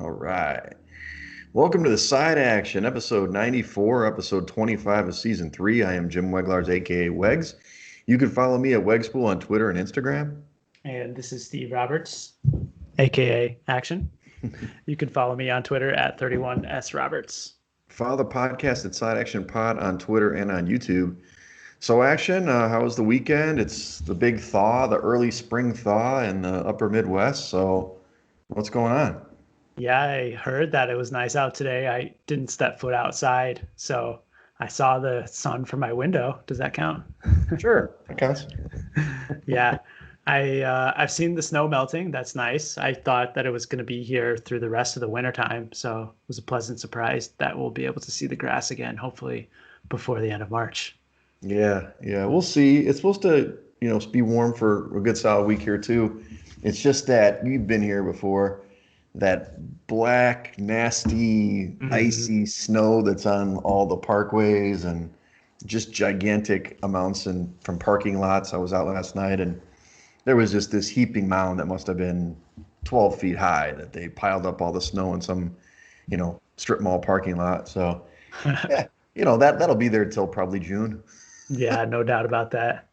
All right. Welcome to the Side Action, episode 94, episode 25 of season 3. I am Jim Weglars, aka Wegs. You can follow me at Wegspool on Twitter and Instagram. And this is Steve Roberts, aka Action. You can follow me on Twitter at 31sroberts. Follow the podcast at Side Action Pod on Twitter and on YouTube. So, Action, how was the weekend? It's the big thaw, the early spring thaw in the upper Midwest. So, what's going on? Yeah, I heard that it was nice out today. I didn't step foot outside, so I saw the sun from my window. Does that count? Sure, that counts. Yeah, I've seen the snow melting. That's nice. I thought that it was going to be here through the rest of the wintertime, so it was a pleasant surprise that we'll be able to see the grass again, hopefully before the end of March. Yeah, we'll see. It's supposed to, be warm for a good solid week here too. It's just that you've been here before. That black, nasty, icy snow that's on all the parkways and just gigantic amounts from parking lots. I was out last night and there was just this heaping mound that must have been 12 feet high that they piled up all the snow in some, strip mall parking lot. So, yeah, that'll be there till probably June. Yeah, no doubt about that.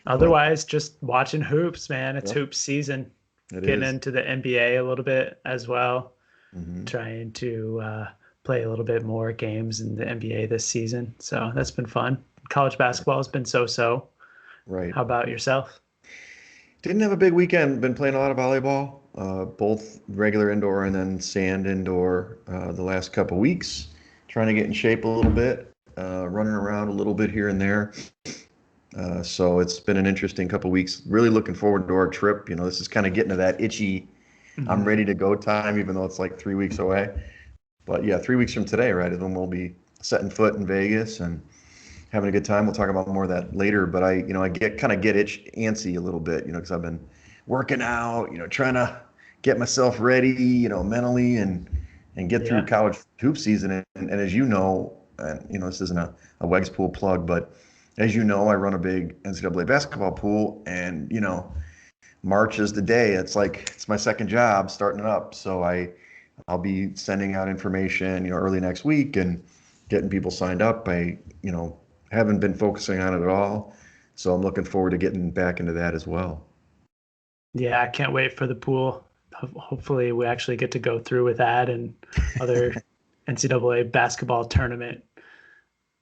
Otherwise, just watching hoops, man. It's Yep, hoops season. it Getting is. into the NBA a little bit as well. Hmm. Trying to play a little bit more games in the NBA this season. So that's been fun. College basketball has been so-so. Right. How about yourself? Didn't have a big weekend. Been playing a lot of volleyball, both regular indoor and then sand indoor the last couple weeks. Trying to get in shape a little bit, running around a little bit here and there. So it's been an interesting couple weeks. Really looking forward to our trip. This is kind of getting to that itchy, I'm Mhm. ready to go time, even though it's like 3 weeks away. But yeah, 3 weeks from today, right, is when we'll be setting foot in Vegas and having a good time. We'll talk about more of that later. But I get antsy a little bit, because I've been working out, trying to get myself ready, mentally and get through Yeah. college hoop season. And as you know, and this isn't a Wegs pool plug, but as you know, I run a big NCAA basketball pool, and March is the day. It's like it's my second job starting it up. So I'll be sending out information, early next week and getting people signed up. Haven't been focusing on it at all. So I'm looking forward to getting back into that as well. Yeah, I can't wait for the pool. Hopefully we actually get to go through with that and other NCAA basketball tournament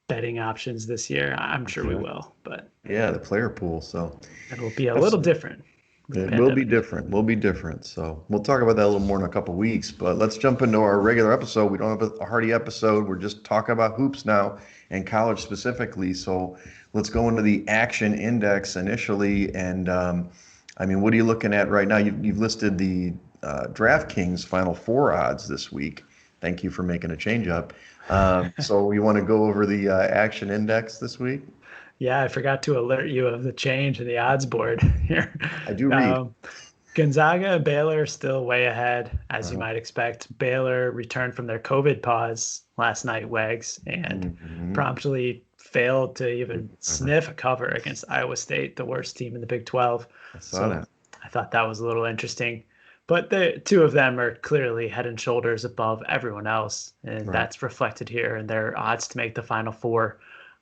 betting options this year. I'm That's sure we right. will, but Yeah, the player pool. So it'll be a that's little different with the it will be pandemic. different. Will be different. So we'll talk about that a little more in a couple weeks. But let's jump into our regular episode. We don't have a hearty episode. We're just talking about hoops now and college specifically. So let's go into the action index initially. And what are you looking at right now? You've listed the DraftKings Final Four odds this week. Thank you for making a change up. So you want to go over the action index this week? Yeah, I forgot to alert you of the change in the odds board here. I do read. Um, Gonzaga and Baylor still way ahead, as you Uh, might expect. Baylor returned from their COVID pause last night, Wegs, and mhm. promptly failed to even sniff a cover against Iowa State, the worst team in the Big 12. I saw So that. I thought that was a little interesting. But the two of them are clearly head and shoulders above everyone else, and Right. that's reflected here in their odds to make the Final Four,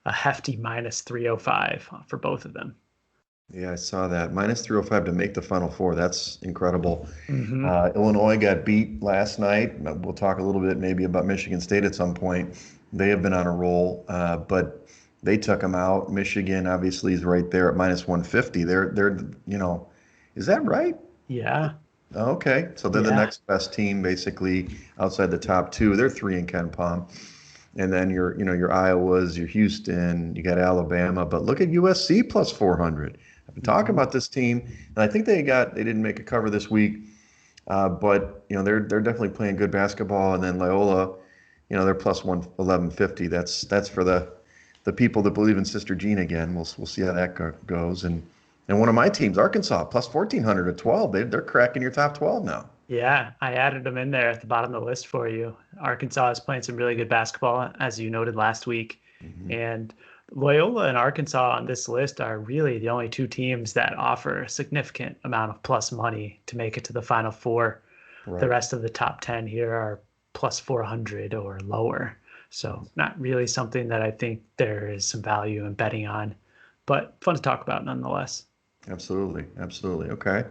a hefty minus 305 for both of them. Yeah, I saw that. Minus 305 to make the Final Four. That's incredible. Hmm. Illinois got beat last night. We'll talk a little bit maybe about Michigan State at some point. They have been on a roll, but they took them out. Michigan obviously is right there at minus 150. Is that right? Yeah, Okay, so they're the yeah. next best team basically outside the top two. They're three in Ken Palm. And then your Iowas, your Houston, you got Alabama, but look at USC plus 400. I've been talking Mhm. about this team, and I think they didn't make a cover this week, but they're definitely playing good basketball. And then Loyola, they're plus 111.50. That's for the people that believe in Sister Jean again. We'll see how that goes. And one of my teams, Arkansas, plus 1,400 at 12. They're cracking your top 12 now. Yeah, I added them in there at the bottom of the list for you. Arkansas is playing some really good basketball, as you noted last week. Hmm. And Loyola and Arkansas on this list are really the only two teams that offer a significant amount of plus money to make it to the Final Four. The Right. rest of the top 10 here are plus 400 or lower. So not really something that I think there is some value in betting on, but fun to talk about nonetheless. Absolutely. Absolutely. Okay.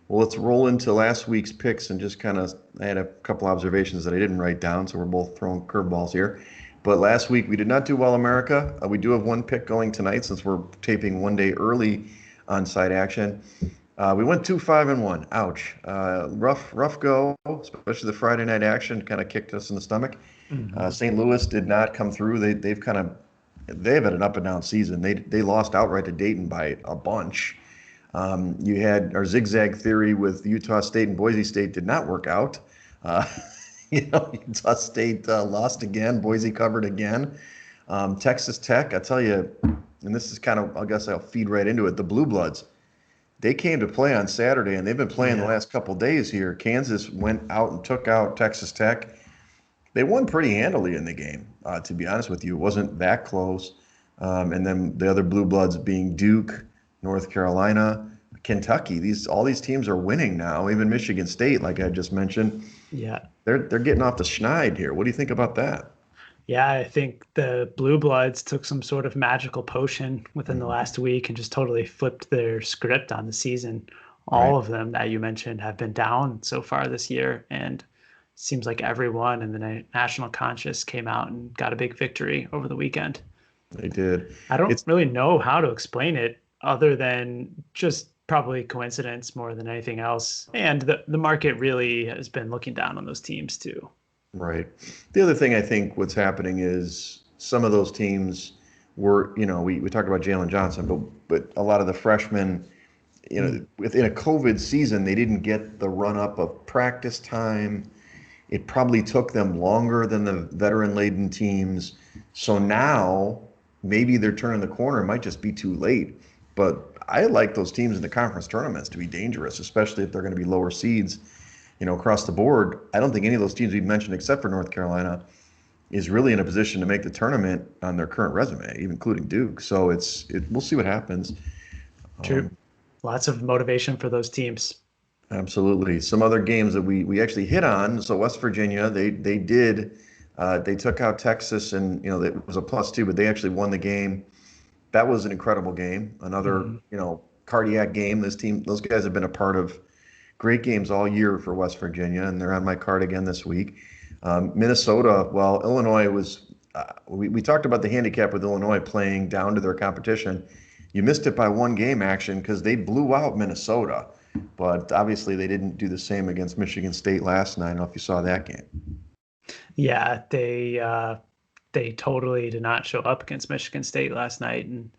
Well, let's roll into last week's picks and just kind of, I had a couple observations that I didn't write down, so we're both throwing curveballs here. But last week we did not do well, America. We do have one pick going tonight since we're taping one day early on side action. We went 2-5-1. Ouch. Rough go, especially the Friday night action kind of kicked us in the stomach. Mm-hmm. St. Louis did not come through. They've had an up and down season. They lost outright to Dayton by a bunch. You had our zigzag theory with Utah State and Boise State did not work out. Uh, Utah State lost again. Boise covered again. Texas Tech, I tell you, and this is kind of, I guess I'll feed right into it. The Blue Bloods, they came to play on Saturday, and they've been playing the Yeah. last couple days here. Kansas went out and took out Texas Tech. They won pretty handily in the game, to be honest with you. It wasn't that close. And then the other Blue Bloods being Duke, North Carolina, Kentucky. All these teams are winning now. Even Michigan State, like I just mentioned, Yeah. they're getting off the schneid here. What do you think about that? Yeah, I think the Blue Bloods took some sort of magical potion within the Mhm. last week and just totally flipped their script on the season. Right. All of them that you mentioned have been down so far this year, and it seems like everyone in the national conscious came out and got a big victory over the weekend. They did. I don't It's really know how to explain it other than just probably coincidence more than anything else. And the market really has been looking down on those teams too. right. The other thing I think what's happening is some of those teams were, we talked about Jalen Johnson, but a lot of the freshmen, Mm. within a COVID season, they didn't get the run up of practice time. It probably took them longer than the veteran laden teams. So now maybe they're turning the corner. It might just be too late. But I like those teams in the conference tournaments to be dangerous, especially if they're going to be lower seeds, across the board. I don't think any of those teams we've mentioned, except for North Carolina, is really in a position to make the tournament on their current resume, even including Duke. So we'll see what happens. True. Um, Lots of motivation for those teams. Absolutely. Some other games that we actually hit on. So West Virginia, they took out Texas, and it was a +2, but they actually won the game. That was an incredible game. Another Mhm. cardiac game. Those guys have been a part of great games all year for West Virginia, and they're on my card again this week. Minnesota, well, Illinois was. We talked about the handicap with Illinois playing down to their competition. You missed it by one game action because they blew out Minnesota. But obviously, they didn't do the same against Michigan State last night. I don't know if you saw that game. Yeah, they totally did not show up against Michigan State last night, and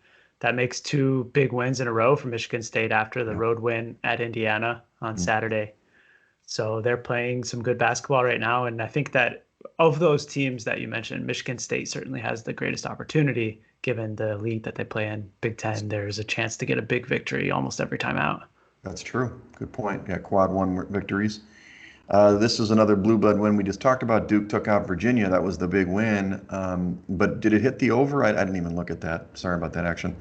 that makes two big wins in a row for Michigan State after the Yeah. road win at Indiana on Mm. Saturday. So they're playing some good basketball right now, and I think that of those teams that you mentioned, Michigan State certainly has the greatest opportunity given the league that they play in Big Ten. There's a chance to get a big victory almost every time out. That's true. Good point. Yeah, quad one victories. This is another blue blood win. We just talked about Duke took out Virginia. That was the big win. But did it hit the over? I didn't even look at that. Sorry about that action.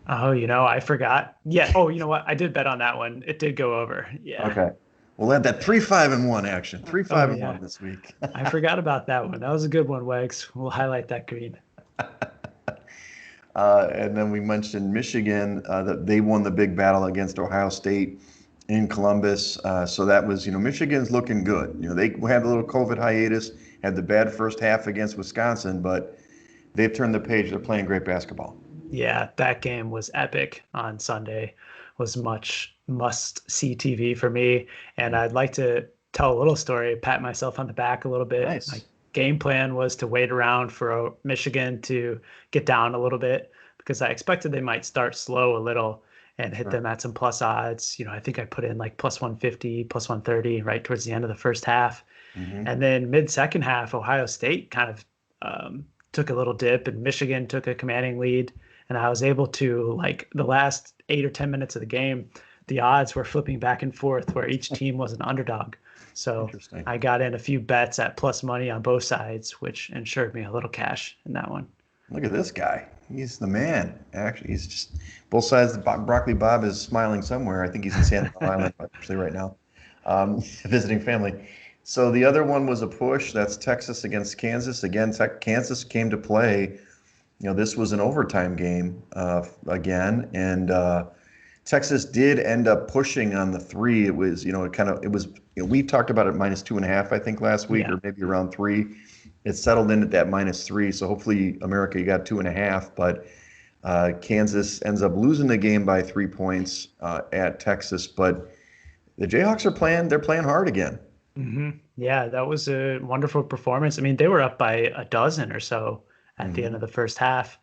Oh, I forgot. Yeah. Oh, you know what? I did bet on that one. It did go over. Yeah. Okay. We'll add that 3-5-1 action. Three, Oh, five, and yeah. one this week. I forgot about that one. That was a good one, Wegs. We'll highlight that green. And then we mentioned Michigan, that they won the big battle against Ohio State in Columbus. So that was, Michigan's looking good. They had a little COVID hiatus, had the bad first half against Wisconsin, but they've turned the page. They're playing great basketball. Yeah, that game was epic on Sunday. Was much must-see TV for me, and I'd like to tell a little story, pat myself on the back a little bit. My Nice. game plan was to wait around for Michigan to get down a little bit because I expected they might start slow a little and hit Sure. them at some plus odds. I think I put in like plus 150, plus 130 right towards the end of the first half. Hmm. And then mid second half, Ohio State kind of took a little dip and Michigan took a commanding lead. And I was able to, like, the last 8 or 10 minutes of the game, the odds were flipping back and forth where each team was an underdog. So Interesting. I got in a few bets at plus money on both sides, which ensured me a little cash in that one. Look at this guy. He's the man. Actually, he's just both sides. Broccoli Bob is smiling somewhere. I think he's in San Diego Island actually right now. visiting family. So the other one was a push. That's Texas against Kansas. Again, Kansas came to play. This was an overtime game again, and Texas did end up pushing on the three. It was, we talked about it -2.5, I think, last week, Yeah. or maybe around three. It settled in at that -3. So hopefully, America, you got 2.5. But Kansas ends up losing the game by 3 points at Texas. But the Jayhawks they're playing hard again. Yeah, that was a wonderful performance. I mean, they were up by a dozen or so at the end of the first half.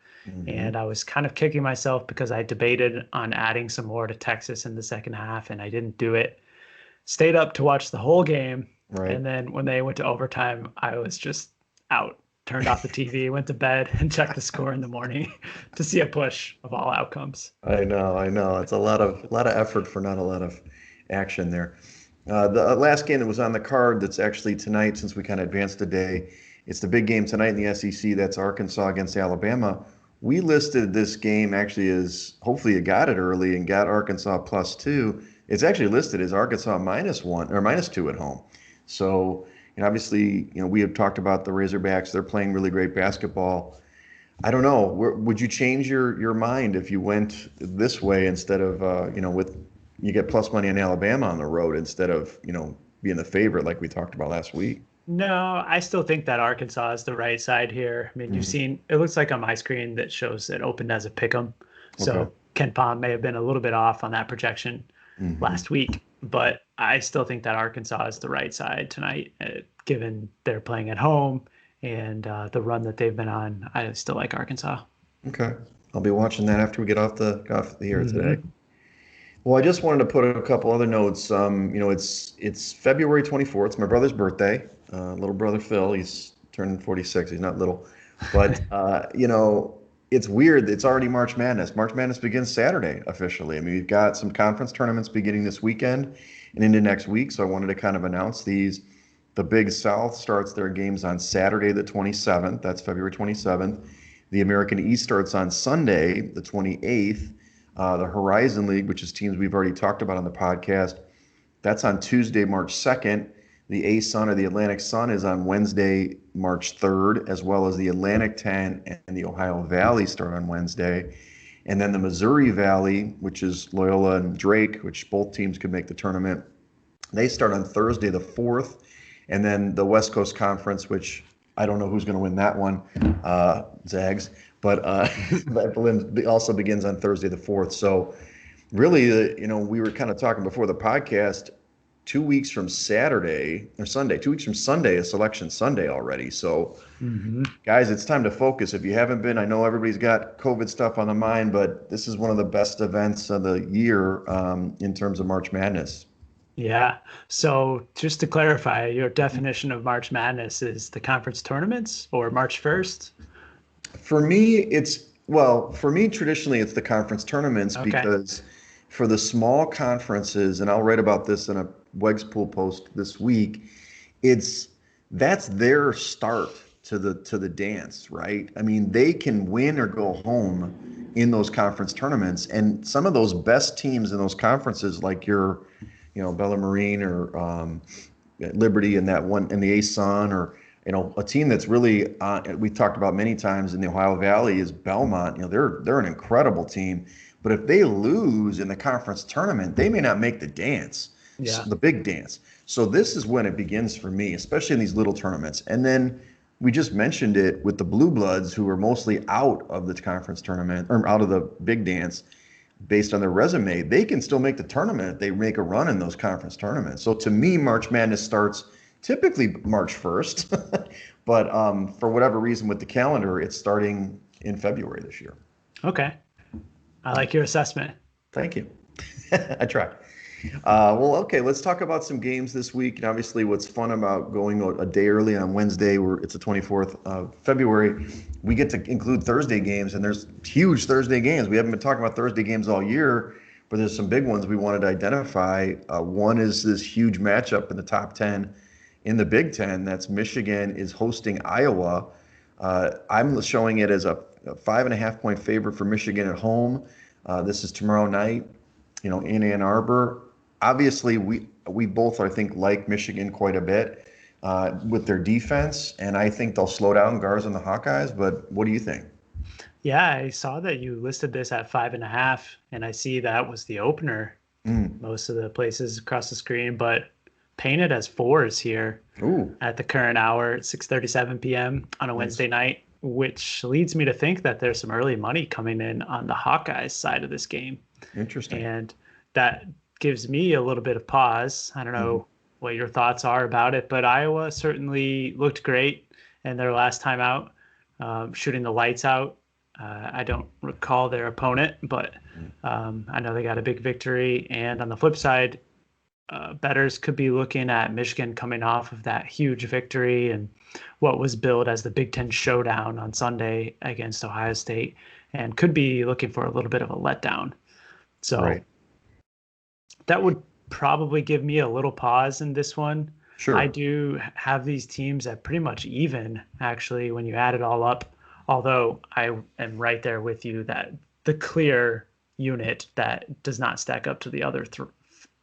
And I was kind of kicking myself because I debated on adding some more to Texas in the second half, and I didn't do it. Stayed up to watch the whole game. Right. And then when they went to overtime, I was just out, turned off the TV, went to bed, and checked the score in the morning to see a push of all outcomes. I know. It's a lot of effort for not a lot of action there. The last game that was on the card that's actually tonight, since we kind of advanced a day, it's the big game tonight in the SEC. That's Arkansas against Alabama. We listed this game actually as, hopefully you got it early and got Arkansas +2. It's actually listed as Arkansas -1 or -2 at home. So, obviously, we have talked about the Razorbacks. They're playing really great basketball. I don't know. Would you change your mind if you went this way instead of, with you get plus money on Alabama on the road instead of, being the favorite like we talked about last week? No, I still think that Arkansas is the right side here. I mean, you've seen, it looks like on my screen that shows it opened as a pick 'em. So Okay. Ken Pom may have been a little bit off on that projection last week, but I still think that Arkansas is the right side tonight, given they're playing at home and the run that they've been on. I still like Arkansas. Okay. I'll be watching that after we get off the air today. Well, I just wanted to put a couple other notes. It's February 24th. It's my brother's birthday. Little brother Phil. He's turning 46. He's not little, but it's weird. It's already March Madness. March Madness begins Saturday officially. I mean, we've got some conference tournaments beginning this weekend and into next week. So I wanted to kind of announce these. The Big South starts their games on Saturday, the 27th. That's February 27th. The American East starts on Sunday, the 28th. The Horizon League, which is teams we've already talked about on the podcast, that's on Tuesday, March 2nd. The A-Sun or the Atlantic Sun is on Wednesday, March 3rd, as well as the Atlantic 10 and the Ohio Valley start on Wednesday. And then the Missouri Valley, which is Loyola and Drake, which both teams could make the tournament, they start on Thursday, the 4th. And then the West Coast Conference, which I don't know who's going to win that one, Zags, but that also begins on Thursday, the 4th. So really, we were kind of talking before the podcast, 2 weeks from Saturday or Sunday, 2 weeks from Sunday is Selection Sunday already. So guys, it's time to focus. If you haven't been, I know everybody's got COVID stuff on the mind, but this is one of the best events of the year in terms of March Madness. Yeah. So just to clarify, your definition of March Madness is the conference tournaments or March 1st? For me, traditionally it's the conference tournaments because for the small conferences, and I'll write about this in a Wegs Pool post this week, that's their start to the dance, right? I mean, they can win or go home in those conference tournaments, and some of those best teams in those conferences, like your Bella Marine or Liberty and the A-Sun, or a team that's really we talked about many times in the Ohio Valley is Belmont. They're an incredible team, but if they lose in the conference tournament, they may not make the dance, the big dance. So this is when it begins for me, especially in these little tournaments. And then we just mentioned it with the Blue Bloods, who are mostly out of the conference tournament or out of the big dance. Based on their resume, they can still make the tournament if they make a run in those conference tournaments. So to me, March Madness starts typically March 1st, but for whatever reason with the calendar, it's starting in February this year. Okay. I like your assessment. Thank you. I try. Okay, let's talk about some games this week. And obviously what's fun about going a day early on Wednesday, where it's the 24th of February, we get to include Thursday games, and there's huge Thursday games. We haven't been talking about Thursday games all year, but there's some big ones we wanted to identify. One is this huge matchup in the top 10 in the Big Ten. That's Michigan is hosting Iowa. I'm showing it as a 5.5-point favorite for Michigan at home. This is tomorrow night, in Ann Arbor. obviously we both, I think, like Michigan quite a bit with their defense, and I think they'll slow down Garza and the Hawkeyes. But what do you think? Yeah, I saw that you listed this at 5.5, and I see that was the opener Mm. most of the places across the screen, but painted as fours here Ooh, at the current hour at 6:37 p.m. on a nice, Wednesday night, which leads me to think that there's some early money coming in on the Hawkeyes side of this game. interesting. And that gives me a little bit of pause. I don't Mhm. know what your thoughts are about it, but Iowa certainly looked great in their last time out, shooting the lights out. I don't recall their opponent, but I know they got a big victory. And on the flip side, bettors could be looking at Michigan coming off of that huge victory and what was billed as the Big Ten showdown on Sunday against Ohio State, and could be looking for a little bit of a letdown. So Right, that would probably give me a little pause in this one. I sure. do have these teams at pretty much even, actually, when you add it all up. Although I am right there with you that the clear unit that does not stack up to the other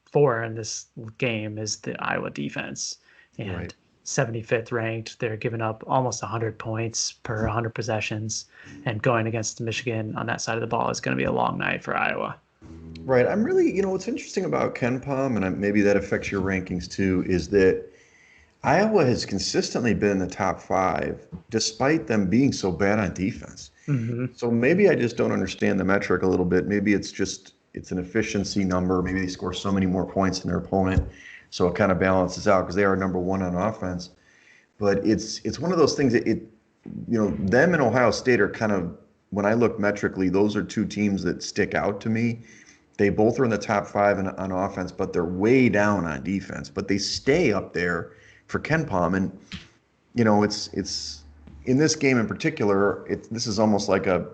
four in this game is the Iowa defense. Right. And 75th ranked, they're giving up almost 100 points per 100 possessions. And going against Michigan on that side of the ball is going to be a long night for Iowa. Right. I'm really, what's interesting about Ken Palm, and maybe that affects your rankings too, is that Iowa has consistently been in the top five, despite them being so bad on defense. Mm-hmm. So maybe I just don't understand the metric a little bit. Maybe it's an efficiency number. Maybe they score so many more points than their opponent, so it kind of balances out because they are number one on offense. But it's one of those things that them and Ohio State are kind of, when I look metrically, those are two teams that stick out to me. They both are in the top five on offense, but they're way down on defense. But they stay up there for Ken Palm, and it's in this game in particular. This is almost like a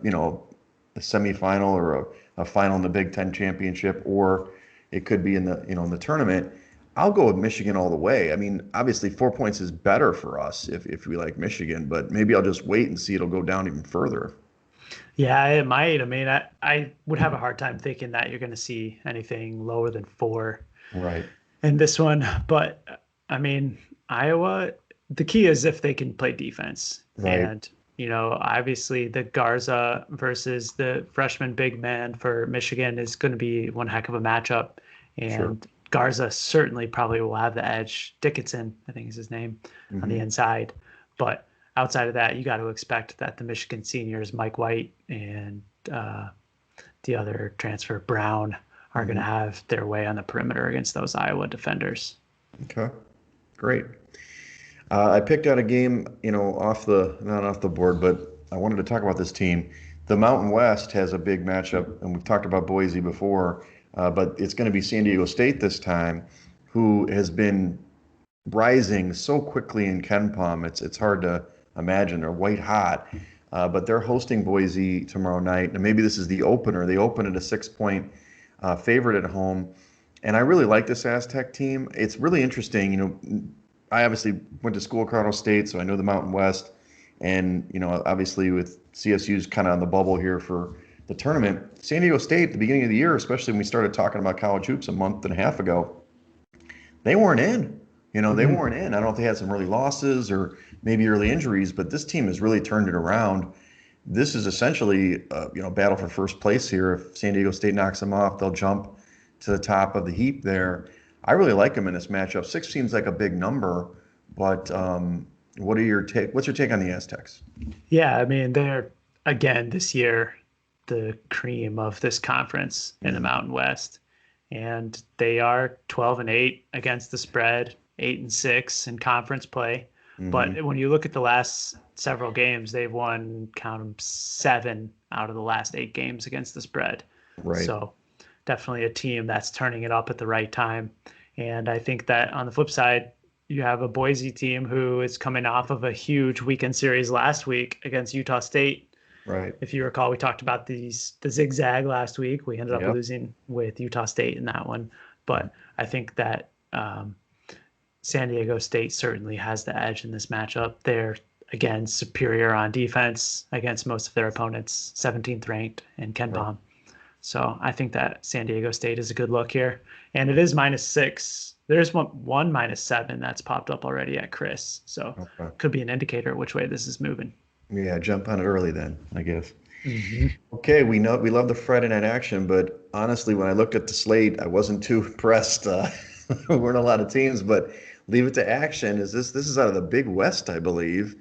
semifinal or a final in the Big Ten championship, or it could be in the tournament. I'll go with Michigan all the way. I mean, obviously 4 points is better for us if we like Michigan, but maybe I'll just wait and see it'll go down even further. Yeah, it might. I mean, I would have a hard time thinking that you're going to see anything lower than four Right. in this one. But I mean, Iowa, the key is if they can play defense. Right. And, obviously the Garza versus the freshman big man for Michigan is going to be one heck of a matchup. Sure. And Garza certainly probably will have the edge. Dickinson, I think is his name, on the Hmm. inside. But outside of that, you got to expect that the Michigan seniors, Mike White and the other transfer, Brown, are going to Hmm. have their way on the perimeter against those Iowa defenders. Okay. Great. I picked out a game, not off the board, but I wanted to talk about this team. The Mountain West has a big matchup, and we've talked about Boise before, but it's going to be San Diego State this time, who has been rising so quickly in Ken Palm. It's hard to imagine. They're white hot, but they're hosting Boise tomorrow night, and maybe this is the opener. They open at a 6 point favorite at home, and I really like this Aztec team. It's really interesting. I obviously went to school at Colorado State, so I know the Mountain West, and obviously with CSU's kind of on the bubble here for the tournament. San Diego State at the beginning of the year, especially when we started talking about college hoops a month and a half ago, they weren't in. They Mm-hmm. weren't in. I don't know if they had some early losses or maybe early injuries, but this team has really turned it around. This is essentially battle for first place here. If San Diego State knocks them off, they'll jump to the top of the heap there. I really like them in this matchup. Six seems like a big number, but what's your take on the Aztecs? Yeah, I mean, they're, again, this year, the cream of this conference in the Mm, Mountain West. And they are 12-8 against the spread, 8-6 in conference play. mm-hmm. But when you look at the last several games, they've won, count them, 7 out of the last 8 games against the spread. Right. So definitely a team that's turning it up at the right time. And I think that on the flip side, you have a Boise team who is coming off of a huge weekend series last week against Utah State. Right. If you recall, we talked about the zigzag last week. We ended up Yep. losing with Utah State in that one. But I think that San Diego State certainly has the edge in this matchup. They're, again, superior on defense against most of their opponents, 17th ranked in Ken Right. Palm. So I think that San Diego State is a good look here. and it is -6. There's one -7 that's popped up already at Chris, so Okay. could be an indicator which way this is moving. Yeah, jump on it early then, I guess. Hmm. Okay, we know we love the Friday night action, but honestly, when I looked at the slate, I wasn't too impressed. There weren't a lot of teams, but leave it to action. This is out of the Big West, I believe.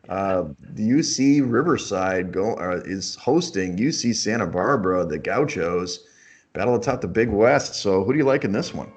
UC Riverside is hosting UC Santa Barbara, the Gauchos, battle atop the Big West. So who do you like in this one?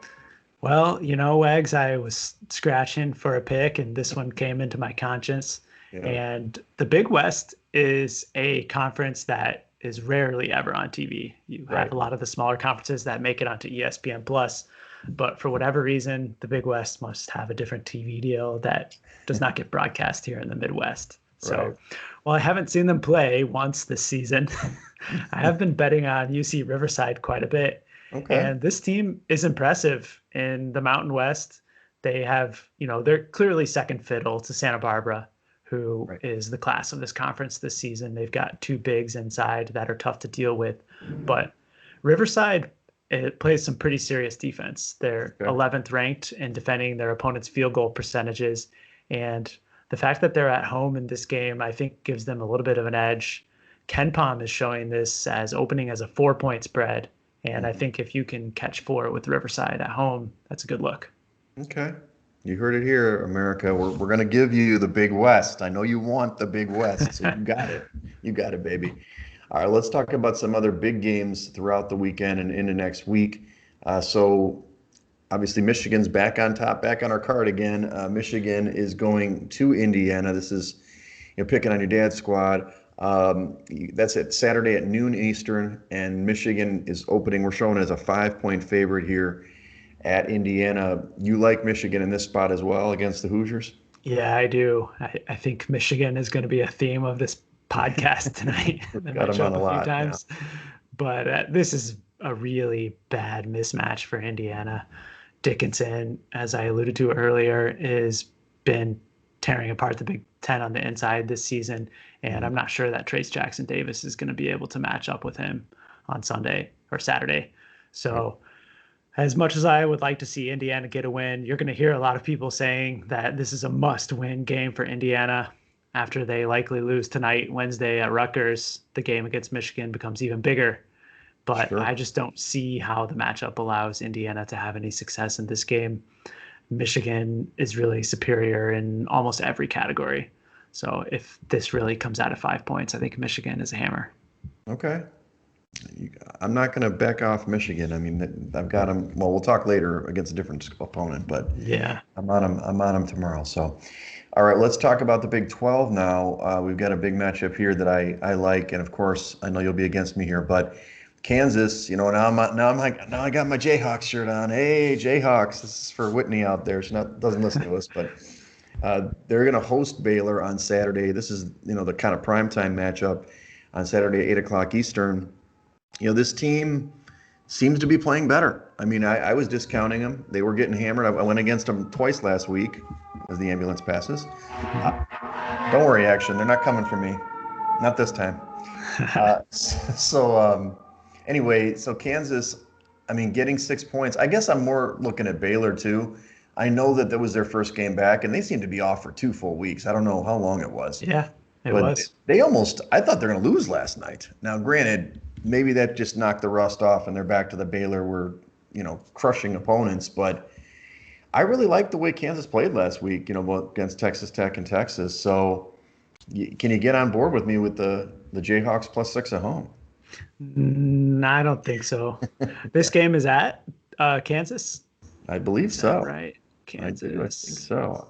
Well, Wags, I was scratching for a pick, and this one came into my conscience. Yeah, And the Big West is a conference that is rarely ever on TV. You have right. a lot of the smaller conferences that make it onto ESPN Plus, but for whatever reason, the Big West must have a different TV deal that does not get broadcast here in the Midwest. Right. So, while I haven't seen them play once this season, I have been betting on UC Riverside quite a bit. Okay. And this team is impressive in the Mountain West. They have, they're clearly second fiddle to Santa Barbara, who Right. is the class of this conference this season. They've got two bigs inside that are tough to deal with. But Riverside, it plays some pretty serious defense. They're Okay. 11th ranked in defending their opponent's field goal percentages. And the fact that they're at home in this game, I think, gives them a little bit of an edge. Ken Palm is showing this as opening as a 4-point spread. And I think if you can catch 4 with Riverside at home, that's a good look. Okay. You heard it here, America. We're going to give you the Big West. I know you want the Big West, so you got it. You got it, baby. All right, let's talk about some other big games throughout the weekend and into next week. So obviously Michigan's back on top, back on our card again. Michigan is going to Indiana. This is picking on your dad's squad. That's at Saturday at noon Eastern, and Michigan is opening. We're showing as a 5-point favorite here at Indiana. You like Michigan in this spot as well against the Hoosiers? Yeah, I do. I think Michigan is going to be a theme of this podcast tonight. They Got might them show on up a a few lot. Yeah. times. But this is a really bad mismatch for Indiana. Dickinson, as I alluded to earlier, has been tearing apart the Big Ten on the inside this season. And I'm not sure that Trace Jackson Davis is going to be able to match up with him on Sunday or Saturday. So as much as I would like to see Indiana get a win, you're going to hear a lot of people saying that this is a must-win game for Indiana. After they likely lose tonight, Wednesday at Rutgers, the game against Michigan becomes even bigger. But Sure. I just don't see how the matchup allows Indiana to have any success in this game. Michigan is really superior in almost every category. So if this really comes out of 5 points, I think Michigan is a hammer. Okay. I'm not going to back off Michigan. I mean, I've got them. Well, we'll talk later against a different opponent, but Yeah. I'm on them. I'm on them tomorrow. So, all right, let's talk about the Big 12 now. We've got a big matchup here that I like, and of course, I know you'll be against me here, but Kansas. Now I got my Jayhawks shirt on. Hey, Jayhawks! This is for Whitney out there. She doesn't listen to us, but they're going to host Baylor on Saturday. This is the kind of primetime matchup on Saturday at 8 o'clock Eastern. This team seems to be playing better. I mean, I was discounting them. They were getting hammered. I went against them twice last week as the ambulance passes. Don't worry, Action. They're not coming for me. Not this time. Anyway, so Kansas, I mean, getting 6 points. I guess I'm more looking at Baylor, too. I know that was their first game back, and they seem to be off for 2 full weeks. I don't know how long it was. Yeah, it But was. I thought they were going to lose last night. Now, granted, maybe that just knocked the rust off and they're back to the Baylor were, crushing opponents. But I really liked the way Kansas played last week, both against Texas Tech and Texas. So can you get on board with me with the Jayhawks +6 at home? I don't think so. This game is at Kansas. I believe Is so. that right? Kansas. I think so.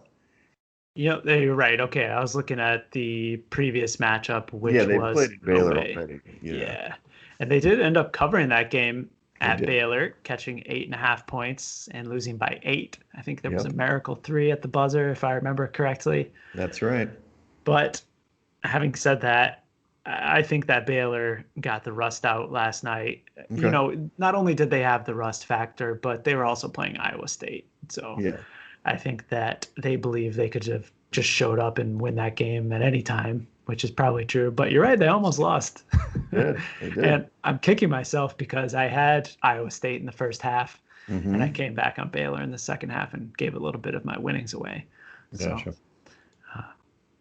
You're right. Okay, I was looking at the previous matchup, which Yeah, they was played Baylor away. already. Yeah, and they did end up covering that game at did. Baylor, catching 8.5 points and losing by 8. I think there was Yep. a miracle 3 at the buzzer, if I remember correctly. That's right. But having said that, I think that Baylor got the rust out last night. Okay. Not only did they have the rust factor, but they were also playing Iowa State. So Yeah. I think that they believe they could have just showed up and win that game at any time, which is probably true. But you're right, they almost lost. They did. And I'm kicking myself because I had Iowa State in the first half, and I Mm-hmm. came back on Baylor in the second half and gave a little bit of my winnings away. So Gotcha.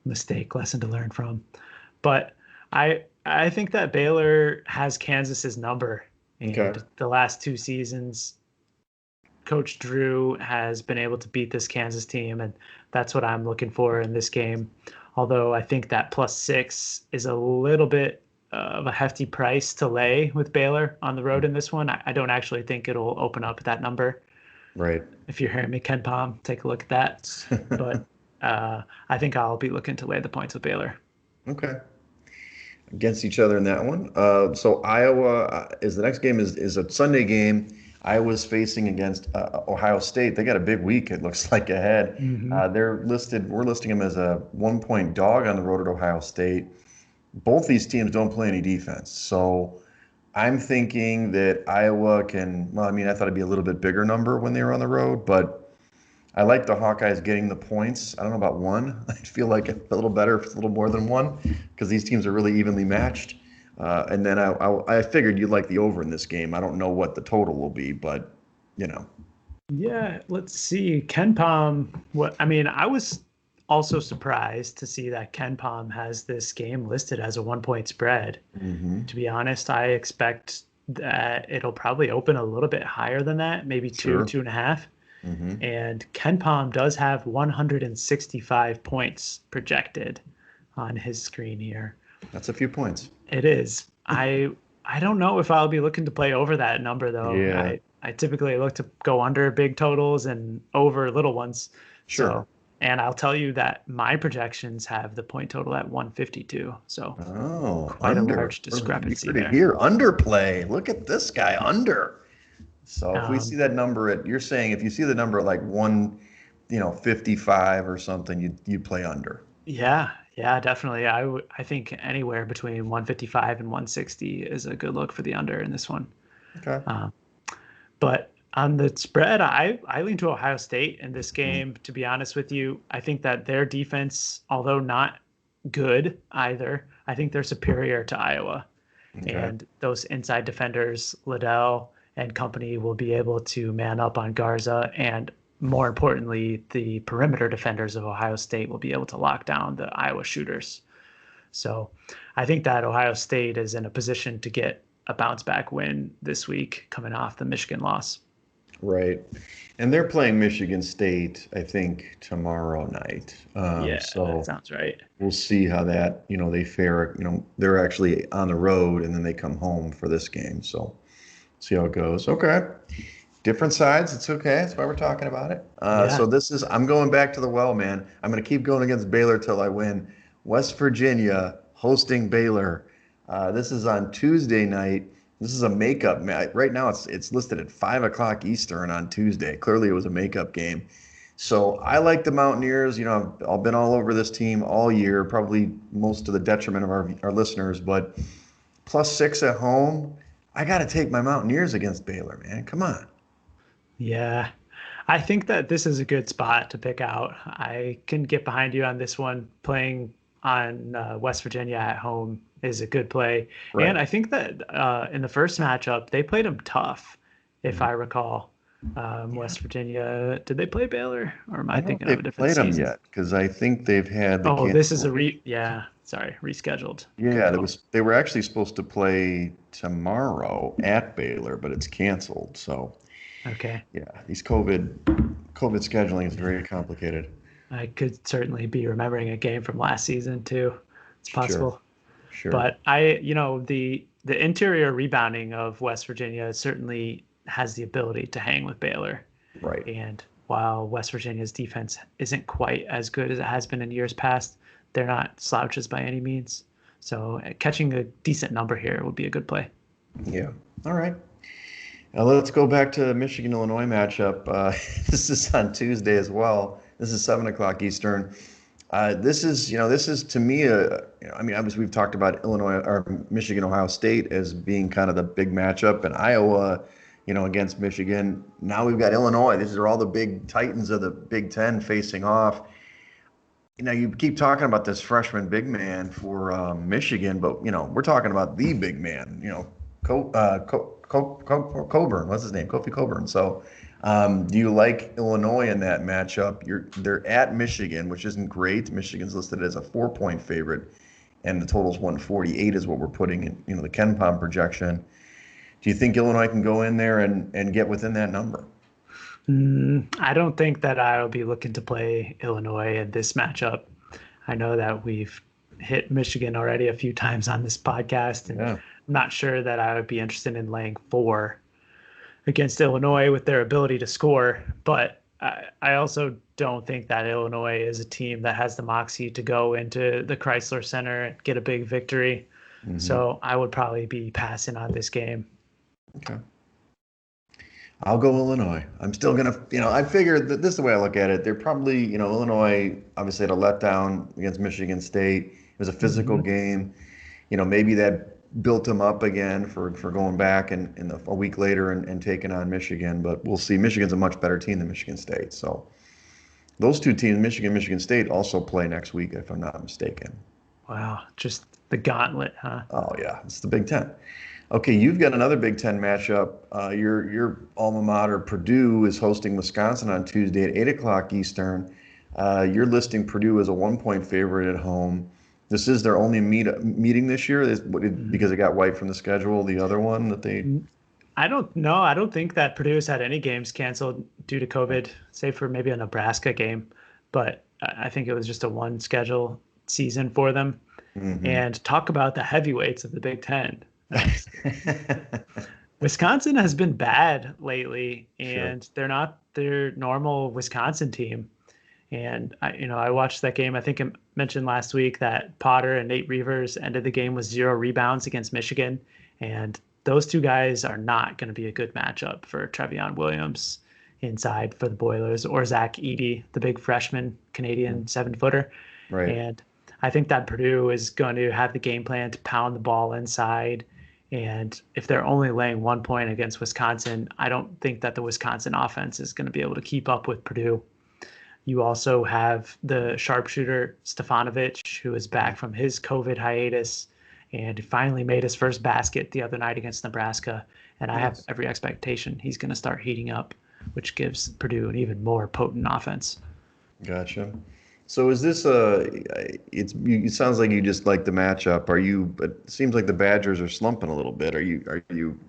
lesson to learn from. But I think that Baylor has Kansas's number, Okay. and the last 2 seasons, Coach Drew has been able to beat this Kansas team, and that's what I'm looking for in this game. Although I think that +6 is a little bit of a hefty price to lay with Baylor on the road in this one. I don't actually think it'll open up that number. Right. If you're hearing me, Ken Palm, take a look at that. But I think I'll be looking to lay the points with Baylor. Okay. Against each other in that one. So Iowa is the next game is a Sunday game. Iowa's facing against Ohio State. They got a big week, it looks like, ahead. Mm-hmm. We're listing them as a 1 point dog on the road at Ohio State. Both these teams don't play any defense. So I'm thinking that Iowa can, well, I mean, I thought it'd be a little bit bigger number when they were on the road, but I like the Hawkeyes getting the points. I don't know about one. I feel like a little better, a little more than one, because these teams are really evenly matched. And then I figured you'd like the over in this game. I don't know what the total will be, but you know. Yeah, let's see. Ken Palm, I was also surprised to see that Ken Palm has this game listed as a 1 point spread. Hmm. To be honest, I expect that it'll probably open a little bit higher than that, maybe two, Sure. 2.5. Hmm. And Ken Palm does have 165 points projected on his screen here. That's a few points. It is. I don't know if I'll be looking to play over that number though. Yeah, I typically look to go under big totals and over little ones. sure. So, and I'll tell you that my projections have the point total at 152. So Oh, quite a under. large discrepancy You're there. here. Underplay. Look at this guy, under. So if we see Um, that number you're saying if you see the number at like 55 or something, you'd play under. yeah, definitely. I think anywhere between 155 and 160 is a good look for the under in this one. Okay. Um, But on the spread, I lean to Ohio State in this Mm, game. To be honest with you, I think that their defense, although not good either, I think they're superior to Iowa. okay. And those inside defenders, Liddell and company, will be able to man up on Garza. And more importantly, the perimeter defenders of Ohio State will be able to lock down the Iowa shooters. So I think that Ohio State is in a position to get a bounce back win this week coming off the Michigan loss. Right. And they're playing Michigan State, I think, tomorrow night. Yeah, So that sounds right. we'll see how that, they fare. They're actually on the road and then they come home for this game. So see how it goes. Okay. Different sides. It's okay. That's why we're talking about it. Yeah. So I'm going back to the well, man. I'm going to keep going against Baylor till I win. West Virginia hosting Baylor. This is on Tuesday night. This is a makeup match. Right now, it's listed at 5 o'clock Eastern on Tuesday. Clearly, it was a makeup game. So I like the Mountaineers. I've been all over this team all year, probably most to the detriment of our listeners. But +6 at home, I got to take my Mountaineers against Baylor, man. Come on. Yeah. I think that this is a good spot to pick out. I can get behind you on this one. Playing on West Virginia at home is a good play. Right. And I think that in the first matchup, they played them tough, if I recall. West Virginia, did they play Baylor? Or am I I don't know thinking if of a they've different played them season? yet because I think they've had the Oh, this is a cancellation. rescheduled. Good Yeah, call. they were actually supposed to play tomorrow at Baylor, but it's canceled. So Okay. yeah, these COVID scheduling is very complicated. I could certainly be remembering a game from last season too. It's Sure, possible. sure. But the interior rebounding of West Virginia certainly has the ability to hang with Baylor. Right. And while West Virginia's defense isn't quite as good as it has been in years past, they're not slouches by any means. So catching a decent number here would be a good play. Yeah. All right. Let's go back to the Michigan-Illinois matchup. This is on Tuesday as well. This is 7 o'clock Eastern. This is to me I mean, obviously we've talked about Illinois or Michigan, Ohio State as being kind of the big matchup, and Iowa, against Michigan. Now we've got Illinois. These are all the big titans of the Big Ten facing off. You keep talking about this freshman big man for Michigan, but we're talking about the big man. Coburn. What's his name? Kofi Coburn. So, do you like Illinois in that matchup? They're at Michigan, which isn't great. Michigan's listed as a 4-point favorite, and the total's 148 is what we're putting in, the Ken Pom projection. Do you think Illinois can go in there and get within that number? I don't think that I'll be looking to play Illinois in this matchup. I know that we've hit Michigan already a few times on this podcast, and I'm not sure that I would be interested in laying 4 against Illinois with their ability to score. But I also don't think that Illinois is a team that has the moxie to go into the Chrysler Center and get a big victory. Mm-hmm. So I would probably be passing on this game. Okay. I'll go Illinois. I'm still going to, I figured that this is the way I look at it. They're probably, Illinois obviously had a letdown against Michigan State. It was a physical game. Maybe that built them up again for going back and a week later and taking on Michigan. But we'll see. Michigan's a much better team than Michigan State. So those two teams, Michigan State, also play next week, if I'm not mistaken. Wow. Just the gauntlet, huh? Oh, yeah. It's the Big Ten. Okay, you've got another Big Ten matchup. Your alma mater, Purdue, is hosting Wisconsin on Tuesday at 8 o'clock Eastern. You're listing Purdue as a 1-point favorite at home. This is their only meeting this year because it got wiped from the schedule, the other one that they... I don't know. I don't think that Purdue has had any games canceled due to COVID, save for maybe a Nebraska game. But I think it was just a one schedule season for them. Mm-hmm. And talk about the heavyweights of the Big Ten. Wisconsin has been bad lately, and they're not their normal Wisconsin team. And I watched that game. I think I mentioned last week that Potter and Nate Reavers ended the game with 0 rebounds against Michigan, and those two guys are not going to be a good matchup for Trevion Williams inside for the Boilers, or Zach Edey, the big freshman Canadian 7-footer. Right. And I think that Purdue is going to have the game plan to pound the ball inside. And if they're only laying 1 point against Wisconsin, I don't think that the Wisconsin offense is going to be able to keep up with Purdue. You also have the sharpshooter Stefanovic, who is back from his COVID hiatus and finally made his first basket the other night against Nebraska. And I have every expectation he's going to start heating up, which gives Purdue an even more potent offense. Gotcha. So is this it sounds like you just like the matchup. It seems like the Badgers are slumping a little bit. Are you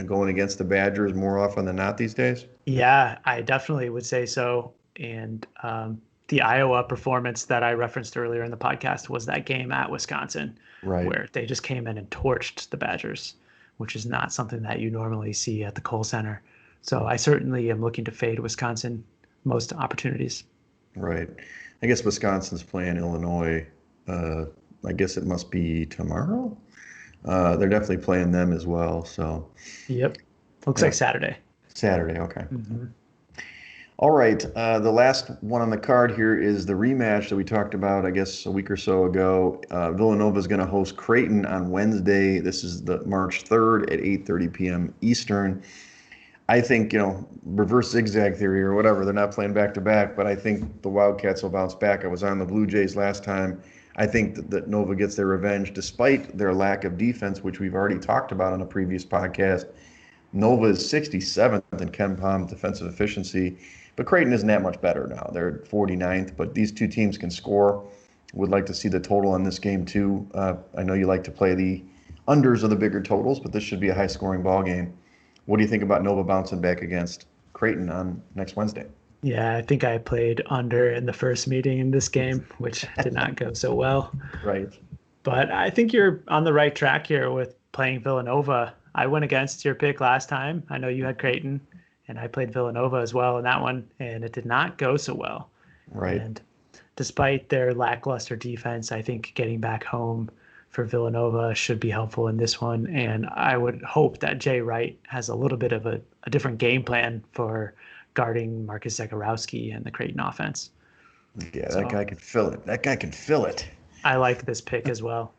going against the Badgers more often than not these days? Yeah, I definitely would say so. And the Iowa performance that I referenced earlier in the podcast was that game at Wisconsin, right, where they just came in and torched the Badgers, which is not something that you normally see at the Kohl Center. So I certainly am looking to fade Wisconsin most opportunities. Right. I guess Wisconsin's playing Illinois. I guess it must be tomorrow. They're definitely playing them as well. So. Yep. Looks like Saturday. Saturday. Okay. Mm-hmm. All right. The last one on the card here is the rematch that we talked about, I guess, a week or so ago. Villanova is going to host Creighton on Wednesday. This is the March 3rd at 8:30 p.m. Eastern. I think, reverse zigzag theory or whatever, they're not playing back-to-back, but I think the Wildcats will bounce back. I was on the Blue Jays last time. I think that Nova gets their revenge despite their lack of defense, which we've already talked about on a previous podcast. Nova is 67th in Ken Pom defensive efficiency, but Creighton isn't that much better now. They're 49th, but these two teams can score. Would like to see the total on this game, too. I know you like to play the unders of the bigger totals, but this should be a high-scoring ball game. What do you think about Nova bouncing back against Creighton on next Wednesday? Yeah, I think I played under in the first meeting in this game, which did not go so well. Right. But I think you're on the right track here with playing Villanova. I went against your pick last time. I know you had Creighton, and I played Villanova as well in that one, and it did not go so well. Right. And despite their lackluster defense, I think getting back home for Villanova should be helpful in this one. And I would hope that Jay Wright has a little bit of a different game plan for guarding Marcus Zagorowski and the Creighton offense. Yeah, that guy can fill it. That guy can fill it. I like this pick as well.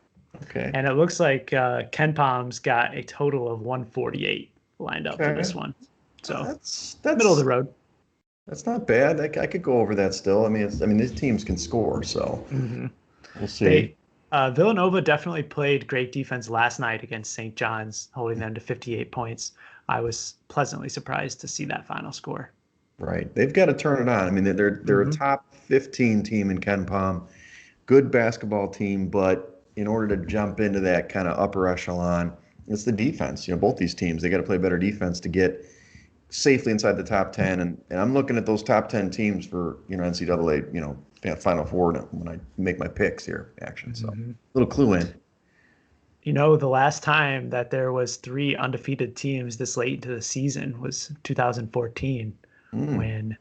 Okay. And it looks like Ken Pom's got a total of 148 lined up for this one. So that's middle of the road. That's not bad. I could go over that still. I mean, these teams can score, so we'll see. Villanova definitely played great defense last night against St. John's, holding them to 58 points. I was pleasantly surprised to see that final score. Right. They've got to turn it on. I mean, they're a Hmm. top 15 team in Ken Palm, good basketball team, but in order to jump into that kind of upper echelon, it's the defense. Both these teams, they got to play better defense to get safely inside the top 10. And I'm looking at those top 10 teams for, NCAA, Final Four when I make my picks here, action. So, Hmm. little clue in. The last time that there was three undefeated teams this late into the season was 2014, Mm. when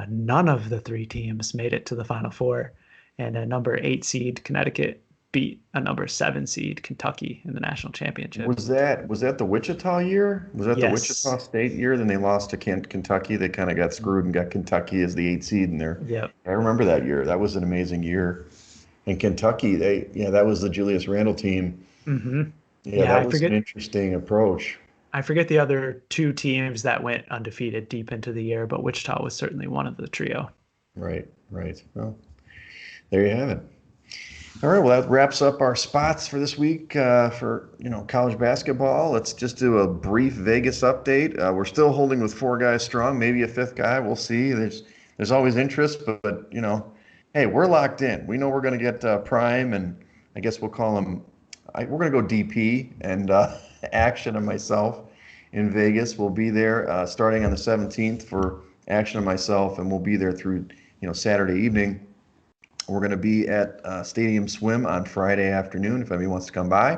none of the three teams made it to the Final Four, and a number 8 seed Connecticut beat a number 7 seed Kentucky in the national championship. Was that the Wichita year? Was that the Wichita Yes. State year? Then they lost to Kentucky. They kind of got screwed and got Kentucky as the 8 seed in there. Yep. I remember that year. That was an amazing year. And Kentucky, that was the Julius Randle team. Hmm. Yeah, Yeah, that was an interesting approach. I forget the other two teams that went undefeated deep into the year, but Wichita was certainly one of the trio. Right, right. Well, there you have it. All right, well, that wraps up our spots for this week for college basketball. Let's just do a brief Vegas update. We're still holding with 4 guys strong, maybe a fifth guy. We'll see. There's always interest, but hey, we're locked in. We know we're going to get Prime, and I guess we'll call him. We're going to go DP and Action and myself in Vegas. We'll be there starting on the 17th for Action and myself, and we'll be there through Saturday evening. We're going to be at Stadium Swim on Friday afternoon if anybody wants to come by.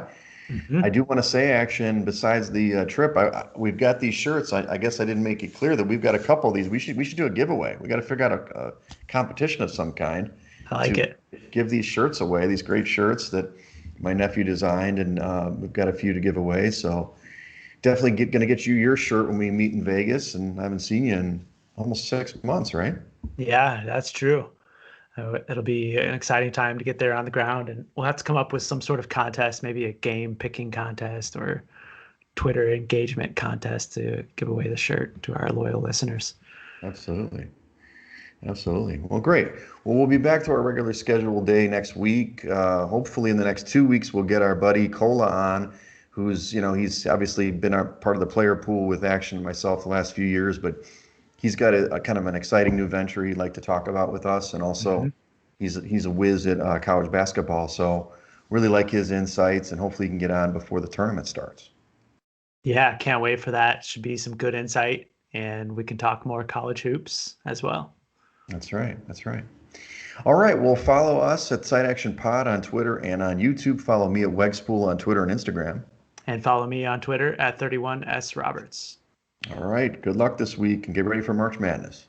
I Hmm. do want to say, Action, besides the trip, we've got these shirts. I guess I didn't make it clear that we've got a couple of these. We should do a giveaway. We got to figure out a competition of some kind I like to it. give these shirts away, these great shirts that my nephew designed, and we've got a few to give away. So definitely going to get you your shirt when we meet in Vegas, and I haven't seen you in almost 6 months, right? Yeah, that's true. It'll be an exciting time to get there on the ground, and we'll have to come up with some sort of contest, maybe a game picking contest or Twitter engagement contest to give away the shirt to our loyal listeners. Absolutely. Absolutely. Well, great. Well, we'll be back to our regular scheduled day next week. Hopefully, in the next 2 weeks, we'll get our buddy Cola on, who's, he's obviously been our part of the player pool with Action and myself the last few years, but he's got a kind of an exciting new venture he'd like to talk about with us. And also, Hmm. he's a whiz at college basketball. So, really like his insights, and hopefully, he can get on before the tournament starts. Yeah, can't wait for that. Should be some good insight, and we can talk more college hoops as well. That's right. That's right. All right. Well, follow us at Side Action Pod on Twitter and on YouTube. Follow me at Wegspool on Twitter and Instagram. And follow me on Twitter at 31S Roberts. All right. Good luck this week and get ready for March Madness.